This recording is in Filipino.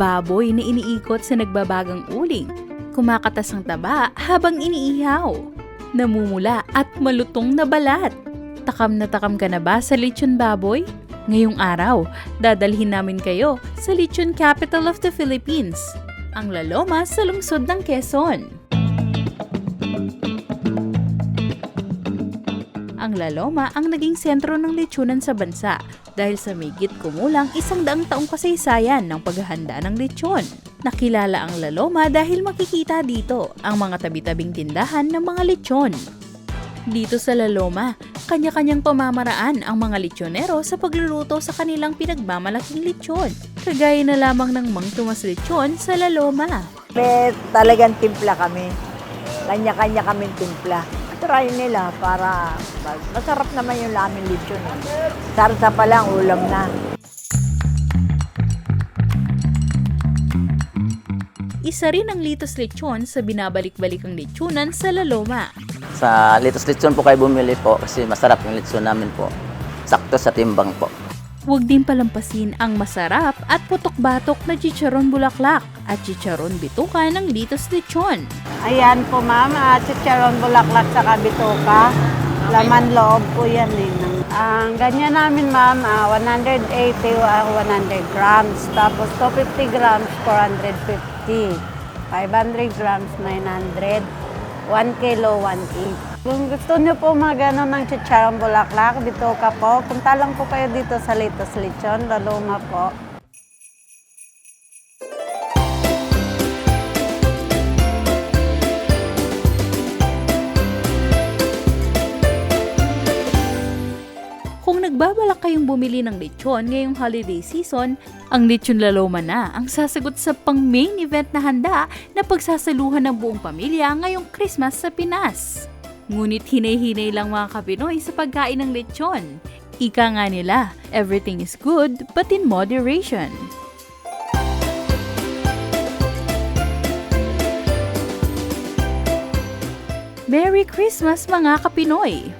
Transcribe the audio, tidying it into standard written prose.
Baboy na iniikot sa nagbabagang uling, kumakatas ang taba habang iniihaw, namumula at malutong na balat. Takam na takam ka na ba sa lechon baboy? Ngayong araw, dadalhin namin kayo sa lechon capital of the Philippines, ang La Loma sa lungsod ng Quezon. Ang La Loma ang naging sentro ng lechonan sa bansa dahil sa migit kumulang 100 taong kasaysayan ng paghahanda ng lechon. Nakilala ang La Loma dahil makikita dito ang mga tabi-tabing tindahan ng mga lechon. Dito sa La Loma, kanya-kanyang pamamaraan ang mga lechonero sa pagluluto sa kanilang pinagmamalaking lechon. Kagaya na lamang ng Mang Tomas Lechon sa La Loma. Talagang timpla kami. Kanya-kanya kaming timpla. Try nila para masarap naman yung lamin lechon. Sarsa pa lang, ulam na. Isa rin ang Litos Lechon sa binabalik-balikang lechonan sa La Loma. Sa Litos Lechon po kayo bumili po kasi masarap yung lechon namin po. Sakto sa timbang po. Huwag din palampasin ang masarap at putok-batok na chicharon bulaklak at chicharon bituka ng Litos Lechon. Ayan po ma'am, chicharon bulaklak sa bituka. Laman loob po yan eh. Ang ganyan namin ma'am, 180 100 grams. Tapos 250 grams, 450. 500 grams, 900. 1 kilo, 1.8. Kung gusto niyo po magano ng chicharon bulaklak, bituka po, punta lang po kayo dito sa Litos Lechon, La Loma po. Kung nagbabalak kayong bumili ng lechon ngayong holiday season, ang Lechon La Loma na ang sasagot sa pang-main event na handa na pagsasaluhan ng buong pamilya ngayong Christmas sa Pinas. Ngunit hinay-hinay lang mga Kapinoy sa pagkain ng lechon. Ika nga nila, everything is good but in moderation. Merry Christmas mga Kapinoy!